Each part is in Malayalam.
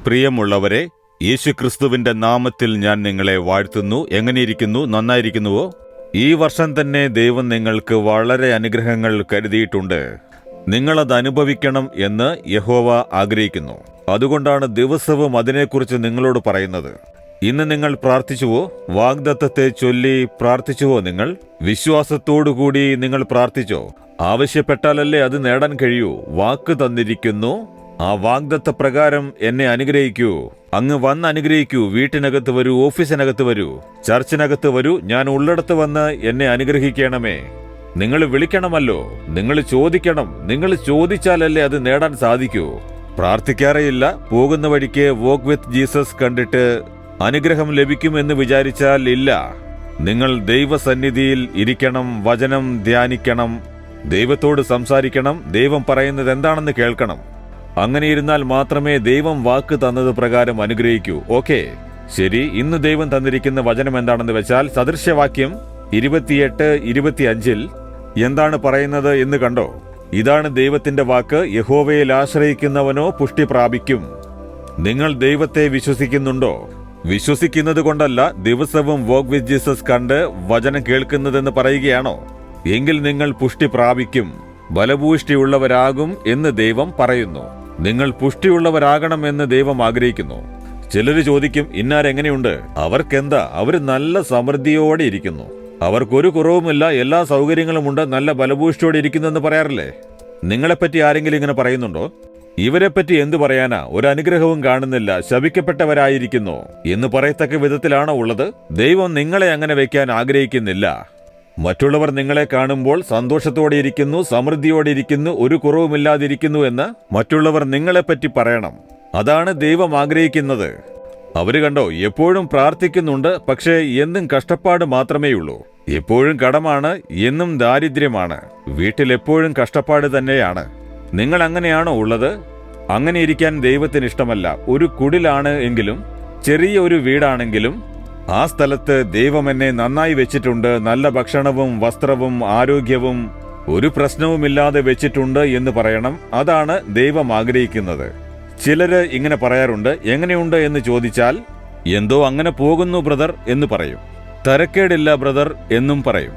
പ്രിയമുള്ളവരെ, യേശുക്രിസ്തുവിന്റെ നാമത്തിൽ ഞാൻ നിങ്ങളെ വാഴ്ത്തുന്നു. എങ്ങനെയിരിക്കുന്നു? നന്നായിരിക്കുന്നുവോ? ഈ വർഷം തന്നെ ദൈവം നിങ്ങൾക്ക് വളരെ അനുഗ്രഹങ്ങൾ കരുതിയിട്ടുണ്ട്. നിങ്ങളത് അനുഭവിക്കണം എന്ന് യഹോവ ആഗ്രഹിക്കുന്നു. അതുകൊണ്ടാണ് ദിവസവും അതിനെക്കുറിച്ച് നിങ്ങളോട് പറയുന്നത്. ഇന്ന് നിങ്ങൾ പ്രാർത്ഥിച്ചുവോ? വാഗ്ദത്തത്തെ ചൊല്ലി പ്രാർത്ഥിച്ചുവോ? നിങ്ങൾ വിശ്വാസത്തോടുകൂടി നിങ്ങൾ പ്രാർത്ഥിച്ചോ? ആവശ്യപ്പെട്ടാലല്ലേ അത് നേടാൻ കഴിയൂ. വാക്ക് തന്നിരിക്കുന്നു, ആ വാഗ്ദത്ത പ്രകാരം എന്നെ അനുഗ്രഹിക്കൂ. അങ്ങ് വന്ന് അനുഗ്രഹിക്കൂ. വീട്ടിനകത്ത് വരൂ, ഓഫീസിനകത്ത് വരൂ, ചർച്ചിനകത്ത് വരൂ. ഞാൻ ഉള്ളിടത്ത് വന്ന് എന്നെ അനുഗ്രഹിക്കണമേ. നിങ്ങൾ വിളിക്കണമല്ലോ, നിങ്ങൾ ചോദിക്കണം. നിങ്ങൾ ചോദിച്ചാലല്ലേ അത് നേടാൻ സാധിക്കൂ. പ്രാർത്ഥിക്കാറേയില്ല. പോകുന്ന വഴിക്ക് വോക്ക് വിത്ത് ജീസസ് കണ്ടിട്ട് അനുഗ്രഹം ലഭിക്കുമെന്ന് വിചാരിച്ചാൽ ഇല്ല. നിങ്ങൾ ദൈവസന്നിധിയിൽ ഇരിക്കണം, വചനം ധ്യാനിക്കണം, ദൈവത്തോട് സംസാരിക്കണം, ദൈവം പറയുന്നത് എന്താണെന്ന് കേൾക്കണം. അങ്ങനെ ഇരുന്നാൽ മാത്രമേ ദൈവം വാക്ക് തന്നത് പ്രകാരം അനുഗ്രഹിക്കൂ. ഓക്കെ, ശരി. ഇന്ന് ദൈവം തന്നിരിക്കുന്ന വചനം എന്താണെന്ന് വെച്ചാൽ സദൃശ്യവാക്യം 28:25 എന്താണ് പറയുന്നത് എന്ന് കണ്ടോ? ഇതാണ് ദൈവത്തിന്റെ വാക്ക്. യഹോവയിൽ ആശ്രയിക്കുന്നവനോ പുഷ്ടി പ്രാപിക്കും. നിങ്ങൾ ദൈവത്തെ വിശ്വസിക്കുന്നുണ്ടോ? വിശ്വസിക്കുന്നത് കൊണ്ടല്ല ദിവസവും വോക്ക് വിത്ത് ജീസസ് കണ്ട് വചനം കേൾക്കുന്നതെന്ന് പറയുകയാണോ? എങ്കിൽ നിങ്ങൾ പുഷ്ടി പ്രാപിക്കും, ബലപുഷ്ടിയുള്ളവരാകും എന്ന് ദൈവം പറയുന്നു. നിങ്ങൾ പുഷ്ടിയുള്ളവരാകണമെന്ന് ദൈവം ആഗ്രഹിക്കുന്നു. ചിലര് ചോദിക്കും, ഇന്നാരെങ്ങനെയുണ്ട്? അവർക്കെന്താ? അവര് നല്ല സമൃദ്ധിയോടെ ഇരിക്കുന്നു, അവർക്കൊരു കുറവുമില്ല, എല്ലാ സൗകര്യങ്ങളുമുണ്ട്, നല്ല ബലപുഷ്ടിയോടെ ഇരിക്കുന്നെന്ന് പറയാറില്ലേ? നിങ്ങളെപ്പറ്റി ആരെങ്കിലും ഇങ്ങനെ പറയുന്നുണ്ടോ? ഇവരെപ്പറ്റി എന്തു പറയാനാ? ഒരു അനുഗ്രഹവും കാണുന്നില്ല, ശപിക്കപ്പെട്ടവരായിരിക്കുന്നു എന്ന് പറയത്തക്ക വിധത്തിലാണോ ഉള്ളത്? ദൈവം നിങ്ങളെ അങ്ങനെ വെക്കാൻ ആഗ്രഹിക്കുന്നില്ല. മറ്റുള്ളവർ നിങ്ങളെ കാണുമ്പോൾ സന്തോഷത്തോടെ ഇരിക്കുന്നു, സമൃദ്ധിയോടെ ഇരിക്കുന്നു, ഒരു കുറവുമില്ലാതിരിക്കുന്നു എന്ന് മറ്റുള്ളവർ നിങ്ങളെപ്പറ്റി പറയണം. അതാണ് ദൈവം ആഗ്രഹിക്കുന്നത്. അവര് കണ്ടോ, എപ്പോഴും പ്രാർത്ഥിക്കുന്നുണ്ട്, പക്ഷേ എന്നും കഷ്ടപ്പാട് മാത്രമേയുള്ളൂ. എപ്പോഴും കടമാണ്, എന്നും ദാരിദ്ര്യമാണ്, വീട്ടിൽ എപ്പോഴും കഷ്ടപ്പാട് തന്നെയാണ്. നിങ്ങൾ അങ്ങനെയാണോ ഉള്ളത്? അങ്ങനെ ഇരിക്കാൻ ദൈവത്തിന് ഇഷ്ടമല്ല. ഒരു കുടിലാണ് എങ്കിലും, ചെറിയ ഒരു വീടാണെങ്കിലും ആ സ്ഥലത്ത് ദൈവം എന്നെ നന്നായി വെച്ചിട്ടുണ്ട്, നല്ല ഭക്ഷണവും വസ്ത്രവും ആരോഗ്യവും ഒരു പ്രശ്നവുമില്ലാതെ വെച്ചിട്ടുണ്ട് എന്ന് പറയണം. അതാണ് ദൈവം ആഗ്രഹിക്കുന്നത്. ചിലര് ഇങ്ങനെ പറയാറുണ്ട്. എങ്ങനെയുണ്ട് എന്ന് ചോദിച്ചാൽ, എന്തോ അങ്ങനെ പോകുന്നു ബ്രദർ എന്ന് പറയും. തരക്കേടില്ല ബ്രദർ എന്നും പറയും.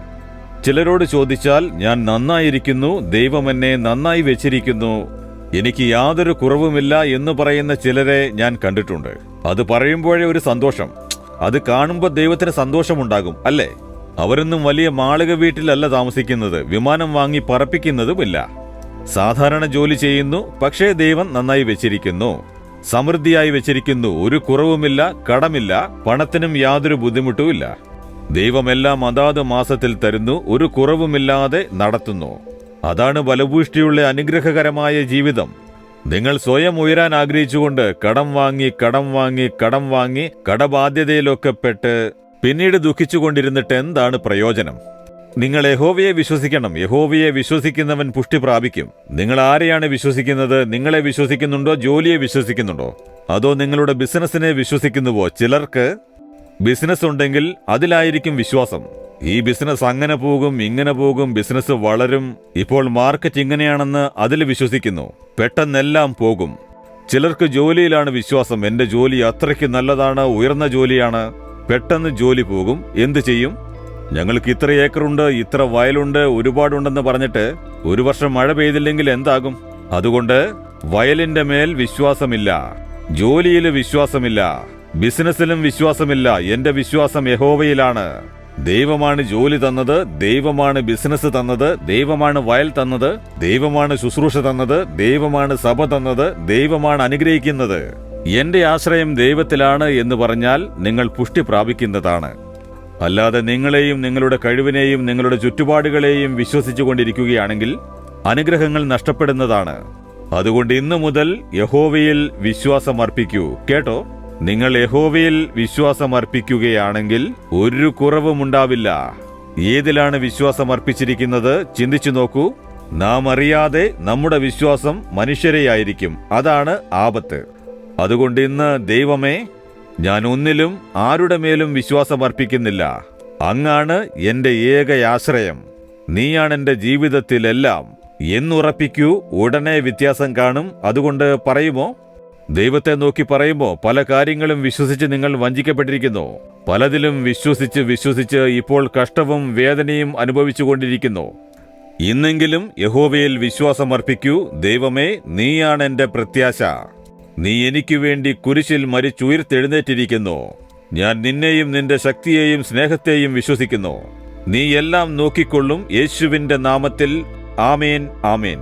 ചിലരോട് ചോദിച്ചാൽ, ഞാൻ നന്നായിരിക്കുന്നു, ദൈവം എന്നെ നന്നായി വെച്ചിരിക്കുന്നു, എനിക്ക് യാതൊരു കുറവുമില്ല എന്ന് പറയുന്ന ചിലരെ ഞാൻ കണ്ടിട്ടുണ്ട്. അത് പറയുമ്പോഴേ ഒരു സന്തോഷം, അത് കാണുമ്പോൾ ദൈവത്തിന് സന്തോഷമുണ്ടാകും, അല്ലേ? അവരൊന്നും വലിയ മാളിക വീട്ടിലല്ല താമസിക്കുന്നത്, വിമാനം വാങ്ങി പറപ്പിക്കുന്നതുമില്ല. സാധാരണ ജോലി ചെയ്യുന്നു, പക്ഷേ ദൈവം നന്നായി വെച്ചിരിക്കുന്നു, സമൃദ്ധിയായി വെച്ചിരിക്കുന്നു, ഒരു കുറവുമില്ല, കടമില്ല, പണത്തിനും യാതൊരു ബുദ്ധിമുട്ടുമില്ല. ദൈവമെല്ലാം അതാത് മാസത്തിൽ തരുന്നു, ഒരു കുറവുമില്ലാതെ നടത്തുന്നു. അതാണ് ബലപുഷ്ടിയുള്ള അനുഗ്രഹകരമായ ജീവിതം. നിങ്ങൾ സ്വയം ഉയരാൻ ആഗ്രഹിച്ചുകൊണ്ട് കടം വാങ്ങി കടബാധ്യതയിലൊക്കെ പെട്ട് പിന്നീട് ദുഃഖിച്ചുകൊണ്ടിരുന്നിട്ട് എന്താണ് പ്രയോജനം? നിങ്ങൾ യഹോവയെ വിശ്വസിക്കണം. യഹോവയെ വിശ്വസിക്കുന്നവൻ പുഷ്ടി പ്രാപിക്കും. നിങ്ങൾ ആരെയാണ് വിശ്വസിക്കുന്നത്? നിങ്ങളെ വിശ്വസിക്കുന്നുണ്ടോ? ജോലിയെ വിശ്വസിക്കുന്നുണ്ടോ? അതോ നിങ്ങളുടെ ബിസിനസ്സിനെ വിശ്വസിക്കുന്നുവോ? ചിലർക്ക് ബിസിനസ് ഉണ്ടെങ്കിൽ അതിലായിരിക്കും വിശ്വാസം. ഈ ബിസിനസ് അങ്ങനെ പോകും, ഇങ്ങനെ പോകും, ബിസിനസ് വളരും, ഇപ്പോൾ മാർക്കറ്റ് ഇങ്ങനെയാണെന്ന് അതിൽ വിശ്വസിക്കുന്നു. പെട്ടെന്നെല്ലാം പോകും. ചിലർക്ക് ജോലിയിലാണ് വിശ്വാസം. എന്റെ ജോലി അത്രയ്ക്ക് നല്ലതാണ്, ഉയർന്ന ജോലിയാണ്. പെട്ടെന്ന് ജോലി പോകും. എന്തു ചെയ്യും? ഞങ്ങൾക്ക് ഇത്ര ഏക്കറുണ്ട്, ഇത്ര വയലുണ്ട്, ഒരുപാടുണ്ടെന്ന് പറഞ്ഞിട്ട് ഒരു വർഷം മഴ പെയ്തില്ലെങ്കിൽ എന്താകും? അതുകൊണ്ട് വയലിന്റെ മേൽ വിശ്വാസമില്ല, ജോലിയിൽ വിശ്വാസമില്ല, ബിസിനസ്സിലും വിശ്വാസമില്ല. എന്റെ വിശ്വാസം യഹോവയിലാണ്. ദൈവമാണ് ജോലി തന്നത്, ദൈവമാണ് ബിസിനസ് തന്നത്, ദൈവമാണ് വയൽ തന്നത്, ദൈവമാണ് ശുശ്രൂഷ തന്നത്, ദൈവമാണ് സഭ തന്നത്, ദൈവമാണ് അനുഗ്രഹിക്കുന്നത്. എന്റെ ആശ്രയം ദൈവത്തിലാണ് എന്ന് പറഞ്ഞാൽ നിങ്ങൾ പുഷ്ടി പ്രാപിക്കുന്നതാണ്. അല്ലാതെ നിങ്ങളെയും നിങ്ങളുടെ കഴിവിനെയും നിങ്ങളുടെ ചുറ്റുപാടുകളെയും വിശ്വസിച്ചു കൊണ്ടിരിക്കുകയാണെങ്കിൽ അനുഗ്രഹങ്ങൾ നഷ്ടപ്പെടുന്നതാണ്. അതുകൊണ്ട് ഇന്നു മുതൽ യഹോവയിൽ വിശ്വാസം അർപ്പിക്കൂ. കേട്ടോ, നിങ്ങൾ യഹോവയിൽ വിശ്വാസം അർപ്പിക്കുകയാണെങ്കിൽ ഒരു കുറവുമുണ്ടാവില്ല. ഏതിലാണ് വിശ്വാസം അർപ്പിച്ചിരിക്കുന്നത്? ചിന്തിച്ചു നോക്കൂ. നാം അറിയാതെ നമ്മുടെ വിശ്വാസം മനുഷ്യരെയായിരിക്കും. അതാണ് ആപത്ത്. അതുകൊണ്ട് ഇന്ന്, ദൈവമേ, ഞാൻ ഒന്നിലും ആരുടെ മേലും വിശ്വാസം അർപ്പിക്കുന്നില്ല. അങ്ങാണ് എന്റെ ഏക ആശ്രയം, നീയാണ് എന്റെ ജീവിതത്തിലെല്ലാം എന്നുറപ്പിക്കൂ. ഉടനെ വ്യത്യാസം കാണും. അതുകൊണ്ട് പറയുമോ, ദൈവത്തെ നോക്കി പറയുമ്പോൾ പല കാര്യങ്ങളും വിശ്വസിച്ച് നിങ്ങൾ വഞ്ചിക്കപ്പെട്ടിരിക്കുന്നു. പലതിലും വിശ്വസിച്ച് ഇപ്പോൾ കഷ്ടവും വേദനയും അനുഭവിച്ചുകൊണ്ടിരിക്കുന്നു. ഇന്നെങ്കിലും യഹോവയിൽ വിശ്വാസമർപ്പിക്കൂ. ദൈവമേ, നീയാണ് എന്റെ പ്രത്യാശ. നീ എനിക്കു വേണ്ടി കുരിശിൽ മരിച്ചുയർത്തെഴുന്നേറ്റിരിക്കുന്നു. ഞാൻ നിന്നെയും നിന്റെ ശക്തിയെയും സ്നേഹത്തെയും വിശ്വസിക്കുന്നു. നീ എല്ലാം നോക്കിക്കൊള്ളും. യേശുവിന്റെ നാമത്തിൽ ആമേൻ, ആമേൻ.